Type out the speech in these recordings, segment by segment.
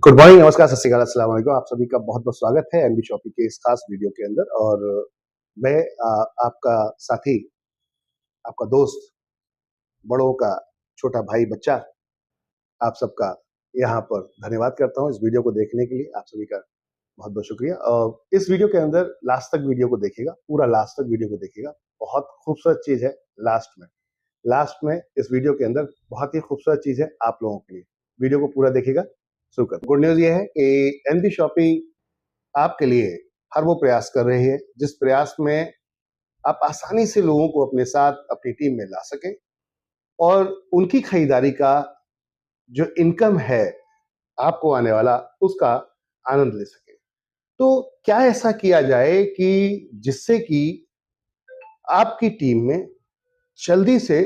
Good morning, नमस्कार, सत श्री अकाल, अस्सलाम वालेकुम। आप सभी का बहुत बहुत स्वागत है एनबी शॉपी के इस खास वीडियो के अंदर। और मैं आपका साथी, आपका दोस्त, बड़ों का छोटा भाई बच्चा, आप सबका यहाँ पर धन्यवाद करता हूँ इस वीडियो को देखने के लिए। आप सभी का बहुत बहुत शुक्रिया। और इस वीडियो के अंदर लास्ट तक वीडियो को देखिएगा, पूरा लास्ट तक वीडियो को देखिएगा। बहुत खूबसूरत चीज है लास्ट में इस वीडियो के अंदर बहुत ही खूबसूरत चीज है आप लोगों के लिए। वीडियो को पूरा देखिएगा। शुरू कर। गुड न्यूज ये है कि एनबी शॉपी आपके लिए हर वो प्रयास कर रही है जिस प्रयास में आप आसानी से लोगों को अपने साथ अपनी टीम में ला सकें और उनकी खरीदारी का जो इनकम है आपको आने वाला, उसका आनंद ले सकें। तो क्या ऐसा किया जाए कि जिससे कि आपकी टीम में जल्दी से,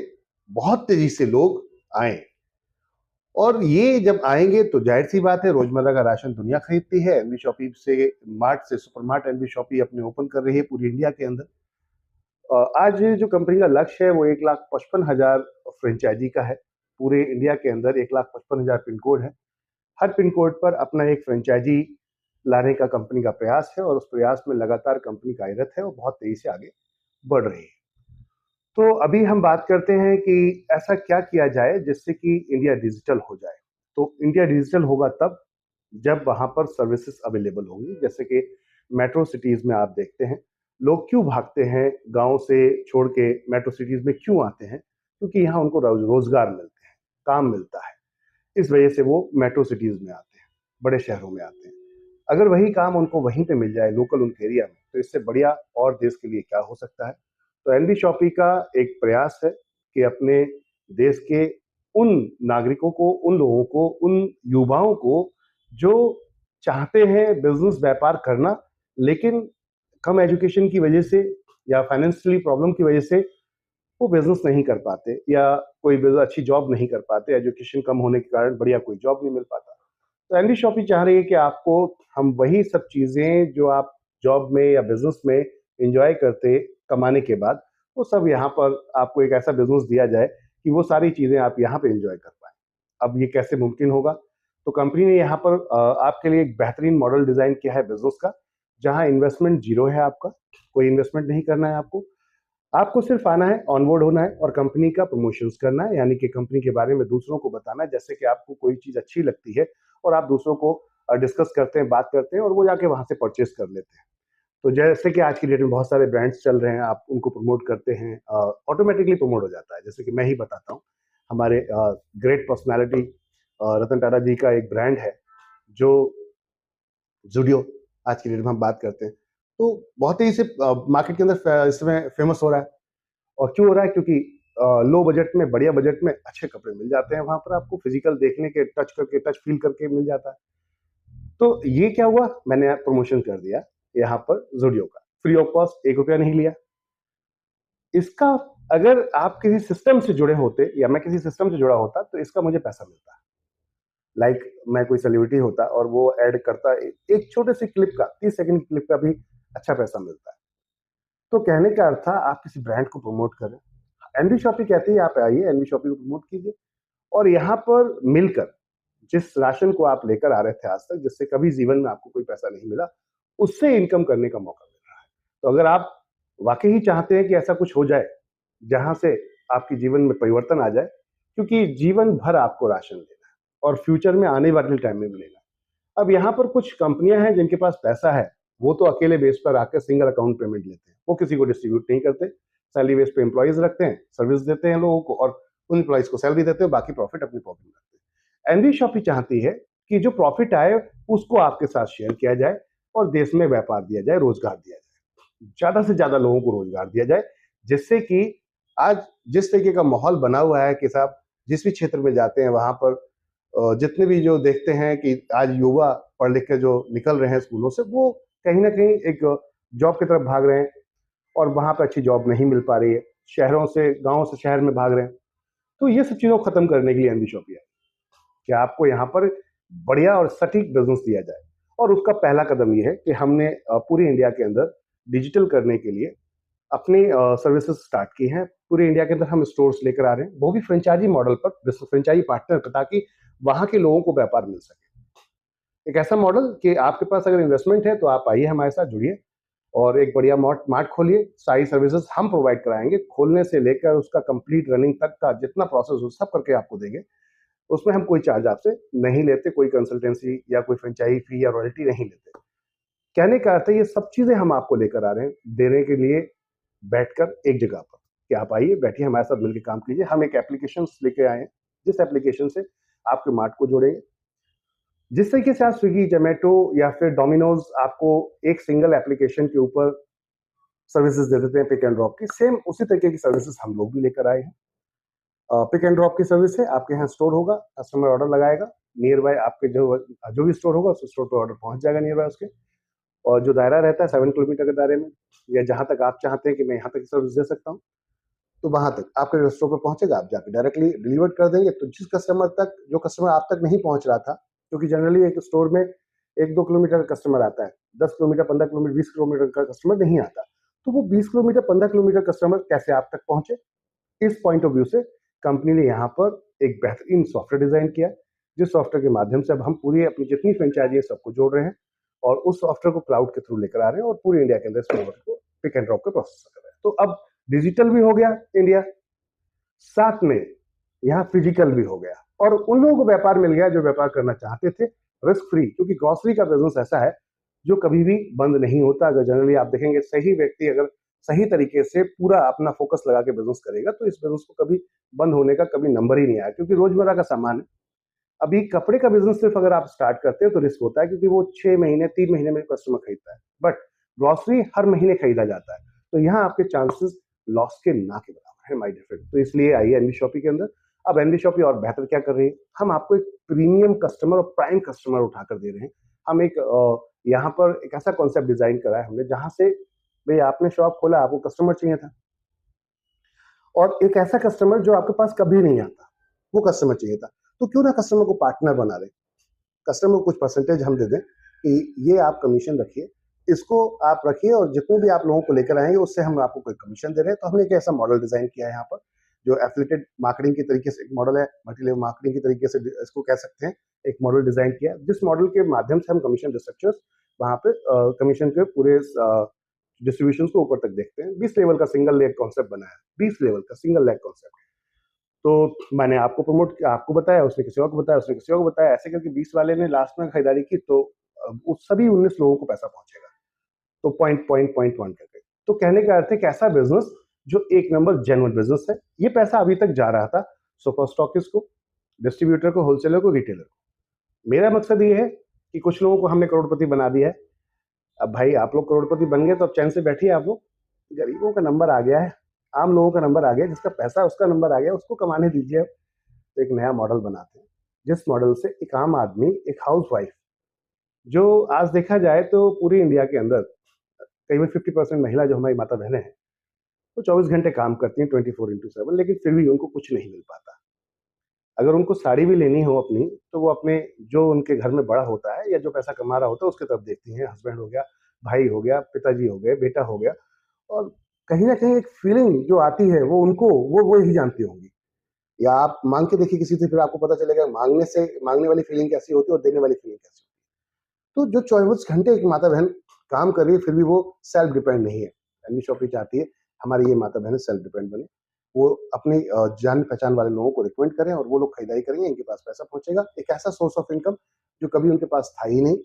बहुत तेजी से लोग आए। और ये जब आएंगे तो जाहिर सी बात है, रोजमर्रा का राशन दुनिया खरीदती है। एनबी शॉपी से मार्ट से सुपर मार्ट एनबी शॉपी अपने ओपन कर रही है पूरी इंडिया के अंदर। आज जो कंपनी का लक्ष्य है वो 1,55,000 फ्रेंचाइजी का है। पूरे इंडिया के अंदर 1,55,000 पिन कोड है। हर पिन कोड पर अपना एक फ्रेंचाइजी लाने का कंपनी का प्रयास है और उस प्रयास में लगातार कंपनी कार्यरत है और बहुत तेजी से आगे बढ़ रही है। तो अभी हम बात करते हैं कि ऐसा क्या किया जाए जिससे कि इंडिया डिजिटल हो जाए। तो इंडिया डिजिटल होगा तब जब वहां पर सर्विसेज अवेलेबल होंगी। जैसे कि मेट्रो सिटीज में आप देखते हैं लोग क्यों भागते हैं, गांव से छोड़ के मेट्रो सिटीज में क्यों आते हैं? क्योंकि यहाँ उनको रोजगार मिलते हैं, काम मिलता है। इस वजह से वो मेट्रो सिटीज में आते हैं, बड़े शहरों में आते हैं। अगर वही काम उनको वहीं पे मिल जाए, लोकल उनके एरिया में, तो इससे बढ़िया और देश के लिए क्या हो सकता है। तो एनबी शॉपी का एक प्रयास है कि अपने देश के उन नागरिकों को, उन लोगों को, उन युवाओं को जो चाहते हैं बिजनेस व्यापार करना, लेकिन कम एजुकेशन की वजह से या फाइनेंशियली प्रॉब्लम की वजह से वो बिजनेस नहीं कर पाते या कोई अच्छी जॉब नहीं कर पाते, एजुकेशन कम होने के कारण बढ़िया कोई जॉब नहीं मिल पाता। तो एनबी शॉपी चाह रही है कि आपको हम वही सब चीजें जो आप जॉब में या बिजनेस में एंजॉय करते कमाने के बाद, वो सब यहाँ पर आपको एक ऐसा बिजनेस दिया जाए कि वो सारी चीजें आप यहाँ पे एंजॉय कर पाए। अब ये कैसे मुमकिन होगा? तो कंपनी ने यहाँ पर आपके लिए एक बेहतरीन मॉडल डिजाइन किया है बिजनेस का, जहाँ इन्वेस्टमेंट जीरो है। आपका कोई इन्वेस्टमेंट नहीं करना है। आपको आपको सिर्फ आना है, ऑनबोर्ड होना है और कंपनी का प्रमोशंस करना है, यानी कि कंपनी के बारे में दूसरों को बताना है। जैसे कि आपको कोई चीज अच्छी लगती है और आप दूसरों को डिस्कस करते हैं, बात करते हैं और वो जाके वहां से परचेस कर लेते हैं। तो जैसे कि आज की डेट में बहुत सारे ब्रांड्स चल रहे हैं, आप उनको प्रमोट करते हैं, ऑटोमेटिकली प्रमोट हो जाता है। जैसे कि मैं ही बताता हूँ, हमारे ग्रेट पर्सनालिटी रतन टाटा जी का एक ब्रांड है जो जूडियो, आज की डेट में हम बात करते हैं, तो बहुत ही से मार्केट के अंदर इस समय फेमस हो रहा है। और क्यों हो रहा है? क्योंकि लो बजट में, बढ़िया बजट में अच्छे कपड़े मिल जाते हैं। वहां पर आपको फिजिकल देखने के, टच करके, टच फील करके मिल जाता है। तो ये क्या हुआ, मैंने प्रमोशन कर दिया यहाँ पर जूडियो का, फ्री ऑफ कॉस्ट, 1 रुपया नहीं लिया इसका। अगर आप किसी सिस्टम से जुड़े होते या मैं किसी सिस्टम से जुड़ा होता तो इसका मुझे पैसा मिलता। लाइक मैं कोई सेलिब्रिटी होता और वो ऐड करता, एक छोटे से क्लिप का, 30 सेकंड की क्लिप का भी अच्छा पैसा मिलता है। तो कहने का अर्थ था, आप किसी ब्रांड को प्रमोट करें। एनबी शॉपी कहती है आप आइए, एनबी शॉपी को प्रमोट कीजिए और यहाँ पर मिलकर जिस राशन को आप लेकर आ रहे थे आज तक, जिससे कभी जीवन में आपको कोई पैसा नहीं मिला, उससे इनकम करने का मौका मिल रहा है। तो अगर आप वाकई ही चाहते हैं कि ऐसा कुछ हो जाए जहां से आपके जीवन में परिवर्तन आ जाए, क्योंकि जीवन भर आपको राशन लेना है और फ्यूचर में आने वाले टाइम में मिलेगा। अब यहाँ पर कुछ कंपनियां हैं जिनके पास पैसा है, वो तो अकेले बेस पर आकर सिंगल अकाउंट पेमेंट लेते हैं, वो किसी को डिस्ट्रीब्यूट नहीं करते। सैलरी बेस पे एम्प्लॉयज रखते हैं, सर्विस देते हैं लोगों को और उन एम्प्लॉयज को सैलरी देते हैं, बाकी प्रॉफिट अपने पॉकेट में रखते हैं। एनवी शॉपी चाहती है कि जो प्रॉफिट आए उसको आपके साथ शेयर किया जाए और देश में व्यापार दिया जाए, रोजगार दिया जाए, ज्यादा से ज्यादा लोगों को रोजगार दिया जाए, जिससे कि आज जिस तरीके का माहौल बना हुआ है कि साहब जिस भी क्षेत्र में जाते हैं वहां पर जितने भी जो देखते हैं कि आज युवा पढ़ लिख के जो निकल रहे हैं स्कूलों से, वो कहीं ना कहीं एक जॉब की तरफ भाग रहे हैं और वहां पर अच्छी जॉब नहीं मिल पा रही है, शहरों से, गांव से शहर में भाग रहे हैं। तो ये सब चीजों को खत्म करने के लिए एनबी शॉपी है कि आपको यहाँ पर बढ़िया और सटीक बिजनेस दिया जाए। और उसका पहला कदम ये है कि हमने पूरी इंडिया के अंदर डिजिटल करने के लिए अपनी सर्विसेज स्टार्ट की हैं। पूरे इंडिया के अंदर हम स्टोर्स लेकर आ रहे हैं, वो भी फ्रेंचाइजी मॉडल पर, फ्रेंचाइजी पार्टनर पर, ताकि वहां के लोगों को व्यापार मिल सके। एक ऐसा मॉडल कि आपके पास अगर इन्वेस्टमेंट है तो आप आइए हमारे साथ जुड़िए और एक बढ़िया मार्ट खोलिए। सारी सर्विसेज हम प्रोवाइड कराएंगे, खोलने से लेकर उसका कंप्लीट रनिंग तक का जितना प्रोसेस हो सब करके आपको देंगे। उसमें हम कोई चार्ज आपसे नहीं लेते, कोई कंसल्टेंसी या कोई फ्रेंचाइजी फी या रॉयल्टी नहीं लेते। कहने का अर्थ है ये सब चीजें हम आपको लेकर आ रहे हैं देने के लिए, बैठकर एक जगह पर कि आप आइए, बैठिए, हमारे साथ मिलकर काम कीजिए। हम एक एप्लीकेशन लेके आए हैं, जिस एप्लीकेशन से आपके मार्ट को जोड़ेंगे। जिस तरीके से आप स्विगी, जोमेटो या फिर डोमिनोज आपको एक सिंगल एप्लीकेशन के ऊपर सर्विसेज दे देते हैं पिक एंड ड्रॉप की, सेम उसी तरीके की सर्विसेज हम लोग भी लेकर आए हैं। पिक एंड ड्रॉप की सर्विस है, आपके यहाँ स्टोर होगा, कस्टमर ऑर्डर लगाएगा, नियर बाय आपके जो भी स्टोर होगा उस स्टोर पर ऑर्डर पहुंच जाएगा नियर बाय उसके। और जो दायरा रहता है 7 किलोमीटर के दायरे में, या जहां तक आप चाहते हैं कि मैं यहाँ तक सर्विस दे सकता हूँ, तो वहां तक आपके स्टोर पर पहुंचेगा, आप जाकर डायरेक्टली डिलीवर कर देंगे। तो जिस कस्टमर तक, जो कस्टमर आप तक नहीं पहुंच रहा था, क्योंकि जनरली एक स्टोर में 1-2 किलोमीटर का कस्टमर आता है, 10 किलोमीटर, 15 किलोमीटर, 20 किलोमीटर का कस्टमर नहीं आता। तो वो 20 किलोमीटर, 15 किलोमीटर कस्टमर कैसे आप तक पहुंचे, इस पॉइंट ऑफ व्यू से कंपनी ने यहाँ पर एक बेहतरीन सॉफ्टवेयर डिजाइन किया, जिस सॉफ्टवेयर के माध्यम से अब हम पूरी अपनी जितनी फ्रेंचाइजी है सबको जोड़ रहे हैं और उस सॉफ्टवेयर को क्लाउड के थ्रू लेकर आ रहे हैं और पूरे इंडिया के अंदर इस प्रोडक्ट को पिक एंड ड्रॉप का प्रोसेस कर रहे हैं। तो अब डिजिटल भी हो गया इंडिया, साथ में यहाँ फिजिकल भी हो गया, और उन लोगों को व्यापार मिल गया जो व्यापार करना चाहते थे रिस्क फ्री, क्योंकि ग्रोसरी का बिजनेस ऐसा है जो कभी भी बंद नहीं होता। अगर जनरली आप देखेंगे, सही व्यक्ति अगर सही तरीके से पूरा अपना फोकस लगा के बिजनेस करेगा तो इस बिजनेस को कभी बंद होने का कभी नंबर ही नहीं आया, क्योंकि रोजमर्रा का सामान है। अभी कपड़े का बिजनेस सिर्फ अगर आप स्टार्ट करते हैं तो रिस्क होता है, क्योंकि वो 6 महीने 3 महीने में कस्टमर खरीदता है, बट ग्रोसरी हर महीने खरीदा जाता है, तो यहाँ आपके चांसेस लॉस के ना के बराबर है, माय डियर फ्रेंड। तो इसलिए आइए एनबी शॉपी के अंदर। अब एनबी शॉपी और बेहतर क्या कर रही है, हम आपको एक प्रीमियम कस्टमर और प्राइम कस्टमर उठाकर दे रहे हैं। हम एक यहाँ पर एक ऐसा कॉन्सेप्ट डिजाइन करा है हमने, जहां से भाई आपने शॉप खोला, आपको कस्टमर चाहिए था, और एक ऐसा कस्टमर जो आपके पास कभी नहीं आता, वो कस्टमर चाहिए था। तो क्यों ना कस्टमर को पार्टनर बना दें, कस्टमर को कुछ परसेंटेज हम दे दें कि ये आप कमीशन रखिए, इसको आप रखिए, और जितने भी आप लोगों को लेकर आएंगे उससे हम आपको कोई कमीशन दे रहे हैं। तो हमने एक ऐसा मॉडल डिजाइन किया है यहाँ पर, जो एफिलिएटेड मार्केटिंग की तरीके से एक मॉडल है, मल्टी लेवल मार्केटिंग की तरीके से इसको कह सकते हैं, एक मॉडल डिजाइन किया, जिस मॉडल के माध्यम से हम कमीशन स्ट्रक्चर्स वहाँ पे कमीशन के पूरे डिस्ट्रीब्यूशन को ऊपर तक देखते हैं। 20 लेवल का सिंगल लेग कॉन्सेप्ट बनाया है, 20 लेवल का सिंगल लेग कॉन्सेप्ट। तो मैंने आपको प्रमोट किया, आपको बताया, उसने किसी और को बताया, उसने किसी और को बताया, ऐसे करके 20 वाले ने लास्ट में खरीदारी की, तो उस सभी 19 लोगों को पैसा पहुंचेगा। तो पॉइंट पॉइंट पॉइंट वन करके, तो कहने का अर्थ है कि ऐसा बिजनेस जो एक नंबर जेन्युइन बिजनेस है। ये पैसा अभी तक जा रहा था सुपर स्टॉकिस्ट को, डिस्ट्रीब्यूटर को, होलसेलर को, रिटेलर को। मेरा मकसद ये है कि कुछ लोगों को हमने करोड़पति बना दिया है। अब भाई आप लोग करोड़पति बन गए तो अब चैन से बैठिए, आप लोग, गरीबों का नंबर आ गया है, आम लोगों का नंबर आ गया, जिसका पैसा उसका नंबर आ गया, उसको कमाने दीजिए। तो एक नया मॉडल बनाते हैं, जिस मॉडल से एक आम आदमी, एक हाउस वाइफ, जो आज देखा जाए तो पूरी इंडिया के अंदर करीबन 50% महिला जो हमारी माता बहनें हैं, वो 24 घंटे काम करती हैं 24/7, लेकिन फिर भी उनको कुछ नहीं मिल पाता। अगर उनको साड़ी भी लेनी हो अपनी, तो वो अपने जो उनके घर में बड़ा होता है या जो पैसा कमा रहा होता है उसकी तरफ देखती हैं, हस्बैंड हो गया, भाई हो गया, पिताजी हो गए, बेटा हो गया, और कहीं ना कहीं एक फीलिंग जो आती है वो उनको वो ही जानती होंगी। या आप मांग के देखिए किसी से, फिर आपको पता चलेगा मांगने वाली फीलिंग कैसी होती है और देने वाली फीलिंग कैसी होती है। तो जो 24 घंटे एक माता बहन काम कर रही है, फिर भी वो सेल्फ डिपेंड नहीं है। एनबी शॉपी चाहती है हमारी ये माता बहन सेल्फ डिपेंड बने, वो अपनी जान पहचान वाले लोगों को रिकमेंड करें और वो लोग खरीदारी करेंगे, इनके पास पैसा पहुंचेगा। एक ऐसा सोर्स ऑफ इनकम जो कभी उनके पास था ही नहीं,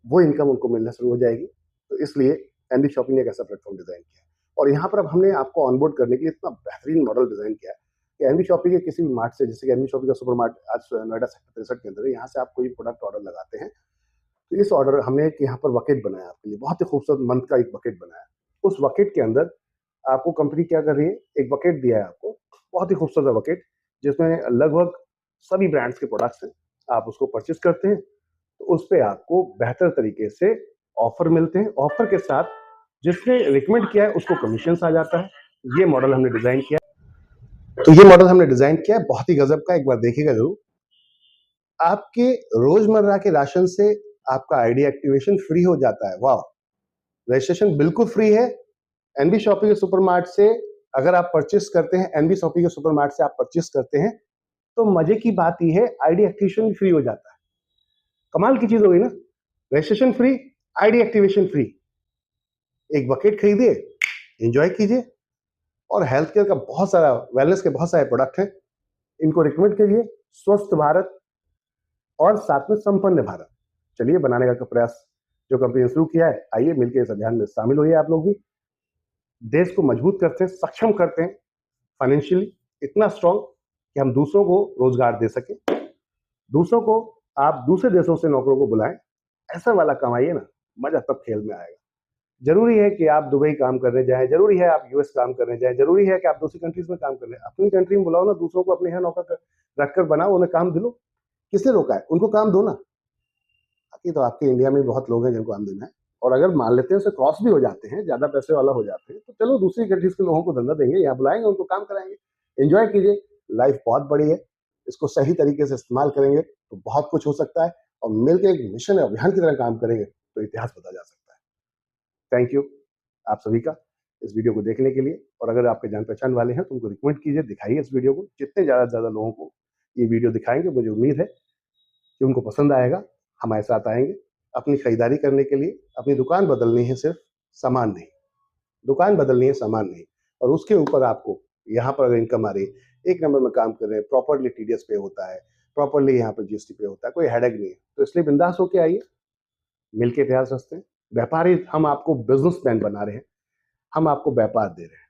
वो इनकम उनको मिलना शुरू हो जाएगी। तो इसलिए एनबी शॉपिंग ने एक ऐसा प्लेटफॉर्म डिजाइन किया है, और यहाँ पर अब हमने आपको ऑनबोर्ड करने के लिए इतना बेहतरीन मॉडल डिजाइन किया है कि एनबी शॉपिंग के किसी भी मार्ट से, जैसे कि एनबी शॉपिंग का सुपर मार्ट आज नोएडा सेक्टर 63 के अंदर है, यहाँ से आप कोई प्रोडक्ट ऑर्डर लगाते हैं, तो इस ऑर्डर हमने एक यहाँ पर बकेट बनाया आपके लिए, बहुत ही खूबसूरत मंथ का एक बकेट बनाया। उस बकेट के अंदर आपको कंपनी क्या कर रही है, एक बकेट दिया है आपको, बहुत ही खूबसूरत बकेट, जिसमें लगभग सभी ब्रांड्स के प्रोडक्ट्स हैं। आप उसको परचेज करते हैं तो उस पर आपको बेहतर तरीके से ऑफर मिलते हैं, ऑफर के साथ जिसने रिकमेंड किया है उसको कमीशन आ जाता है। ये मॉडल हमने डिजाइन किया, तो ये मॉडल हमने डिजाइन किया है, बहुत ही गजब का, एक बार देखिएगा जरूर। आपके रोजमर्रा के राशन से आपका आईडी एक्टिवेशन फ्री हो जाता है, वाह, रजिस्ट्रेशन बिल्कुल फ्री है। एनबी शॉपी के सुपरमार्ट से अगर आप परचेस करते हैं, एनबी शॉपी के सुपरमार्ट से आप परचेस करते हैं, तो मजे की बात यह है आईडी एक्टिवेशन फ्री हो जाता है। कमाल की चीज होगी ना, registration free, ID activation free. एक बकेट खरीदिए, एंजॉय कीजिए, और हेल्थ केयर का बहुत सारा, वेलनेस के बहुत सारे प्रोडक्ट हैं, इनको रिकमेंड करिए। स्वस्थ भारत और साथ में संपन्न भारत, चलिए बनाने का प्रयास जो कंपनी ने शुरू किया है, आइए मिलकर इस अभियान में शामिल होइए। आप लोग भी देश को मजबूत करते हैं, सक्षम करते हैं, फाइनेंशियली इतना स्ट्रांग कि हम दूसरों को रोजगार दे सके, दूसरों को, आप दूसरे देशों से नौकरों को बुलाएं, ऐसा वाला कमाइए ना, मजा तब खेल में आएगा। जरूरी है कि आप दुबई काम करने जाएं, जरूरी है आप यूएस काम करने जाएं, जरूरी है कि आप दूसरी कंट्रीज में काम करने, अपनी कंट्री में बुलाओ ना, दूसरों को अपने यहाँ नौकर रखकर बनाओ, उन्हें काम दिलो। किसने रोका है? उनको काम दो ना। बाकी तो आपके इंडिया में बहुत लोग हैं जिनको काम देना है, और अगर मान लेते हैं उसे क्रॉस भी हो जाते हैं, ज्यादा पैसे वाला हो जाते हैं, तो चलो दूसरी कंट्रीज के लोगों को धंधा देंगे, यहाँ बुलाएंगे, उनको काम कराएंगे। एंजॉय कीजिए, लाइफ बहुत बड़ी है, इसको सही तरीके से इस्तेमाल करेंगे तो बहुत कुछ हो सकता है, और मिलकर एक मिशन अभियान की तरह काम करेंगे तो इतिहास बदला जा सकता है। थैंक यू आप सभी का इस वीडियो को देखने के लिए, और अगर आपके जान पहचान वाले हैं तो उनको रिकमेंड कीजिए, दिखाइए इस वीडियो को, जितने ज्यादा से ज्यादा लोगों को ये वीडियो दिखाएंगे, मुझे उम्मीद है कि उनको पसंद आएगा, हमारे साथ आएंगे अपनी खरीदारी करने के लिए। अपनी दुकान बदलनी है, सिर्फ सामान नहीं, दुकान बदलनी है, सामान नहीं, और उसके ऊपर आपको यहाँ पर अगर इनकम आ रही है, एक नंबर में काम कर रहे हैं, प्रॉपरली टीडीएस पे होता है, प्रॉपरली यहाँ पर जीएसटी पे होता है, कोई हेडेक नहीं है, तो इसलिए बिंदास होके आइए, मिलके इतिहास रचते हैं। व्यापारी, हम आपको बिजनेसमैन बना रहे हैं, हम आपको व्यापार दे रहे हैं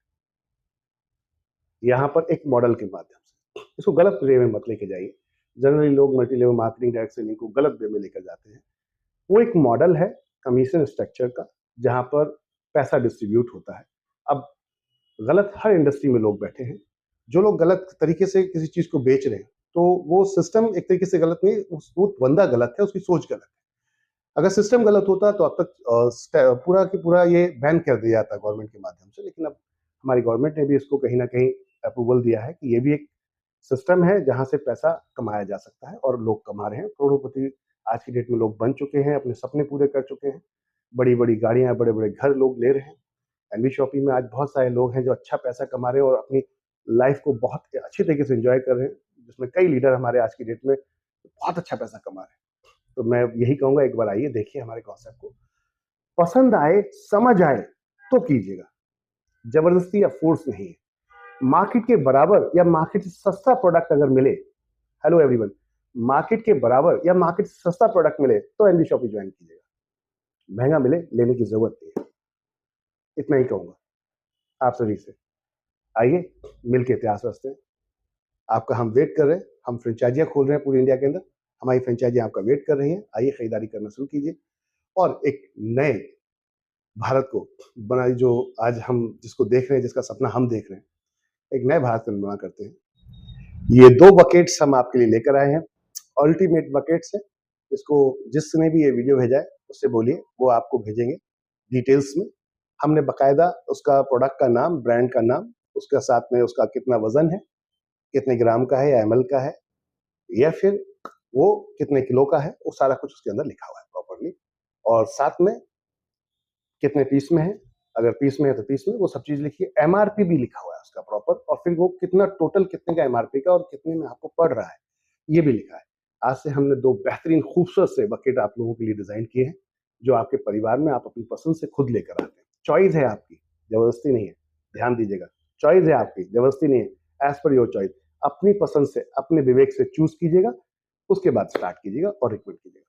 यहाँ पर एक मॉडल के माध्यम से। इसको गलत वे में मत लेके जाइए। जनरली लोग multi level marketing direct selling को गलत वे में लेकर जाते हैं। वो एक मॉडल है कमीशन स्ट्रक्चर का, जहां पर पैसा डिस्ट्रीब्यूट होता है। अब गलत हर इंडस्ट्री में लोग बैठे हैं, जो लोग गलत तरीके से किसी चीज को बेच रहे हैं, तो वो सिस्टम एक तरीके से गलत नहीं, वो बंदा गलत है, उसकी सोच गलत है। अगर सिस्टम गलत होता तो अब तक पूरा की पूरा ये बैन कर दिया जाता गवर्नमेंट के माध्यम से, लेकिन अब हमारी गवर्नमेंट ने भी इसको कहीं ना कहीं अप्रूवल दिया है कि ये भी एक सिस्टम है जहां से पैसा कमाया जा सकता है, और लोग कमा रहे हैं, करोड़पति आज की डेट में लोग बन चुके हैं, अपने सपने पूरे कर चुके हैं, बड़ी बड़ी गाड़ियां, बड़े बड़े घर लोग ले रहे हैं। एनबी शॉपिंग में आज बहुत सारे लोग हैं जो अच्छा पैसा कमा रहे हैं और अपनी लाइफ को बहुत अच्छी तरीके से एंजॉय कर रहे हैं, जिसमें कई लीडर हमारे आज की डेट में बहुत अच्छा पैसा कमा रहे हैं। तो मैं यही कहूंगा, एक बार आइए, देखिए हमारे कॉन्सेप्ट को, पसंद आए, समझ आए तो कीजिएगा, जबरदस्ती या फोर्स नहीं है। मार्केट के बराबर या मार्केट से सस्ता प्रोडक्ट अगर मिले, हेलो एवरीवन, मार्केट के बराबर या मार्केट से सस्ता प्रोडक्ट मिले तो एनबी शॉपिंग ज्वाइन कीजिएगा, महंगा मिले लेने की जरूरत नहीं है। इतना ही कहूंगा आप सभी से, आइए मिलकर इतिहास रचते हैं। आपका हम वेट कर रहे हैं, हम फ्रेंचाइजियां खोल रहे हैं पूरी इंडिया के अंदर, हमारी फ्रेंचाइजी आपका वेट कर रही हैं, आइए खरीदारी करना शुरू कीजिए, और एक नए भारत को बनाई, जो आज हम जिसको देख रहे हैं, जिसका सपना हम देख रहे हैं, एक नए भारत का निर्माण करते हैं। ये 2 बकेट्स हम आपके लिए लेकर आए हैं, अल्टीमेट बकेट्स है। इसको जिसने भी ये वीडियो भेजा है उससे बोलिए, वो आपको भेजेंगे डिटेल्स में। हमने बकायदा उसका प्रोडक्ट का नाम, ब्रांड का नाम, उसके साथ में उसका कितना वजन है, कितने ग्राम का है या एमएल का है, या फिर वो कितने किलो का है, वो सारा कुछ उसके अंदर लिखा हुआ है प्रॉपरली, और साथ में कितने पीस में है, अगर पीस में है तो पीस में, वो सब चीज लिखिए। एमआरपी भी लिखा हुआ है उसका प्रॉपर, और फिर वो कितना टोटल, कितने का एमआरपी का और कितने में आपको पड़ रहा है, ये भी लिखा है। आज से हमने 2 बेहतरीन खूबसूरत से बकेट आप लोगों के लिए डिजाइन किए हैं, जो आपके परिवार में आप अपनी पसंद से खुद लेकर आते हैं। चॉइस है आपकी, जबरदस्ती नहीं है, ध्यान दीजिएगा, चॉइस है आपकी, जबरदस्ती नहीं है, एज पर योर चॉइस, अपनी पसंद से, अपने विवेक से चूज कीजिएगा, उसके बाद स्टार्ट कीजिएगा और रिकमेंड कीजिएगा।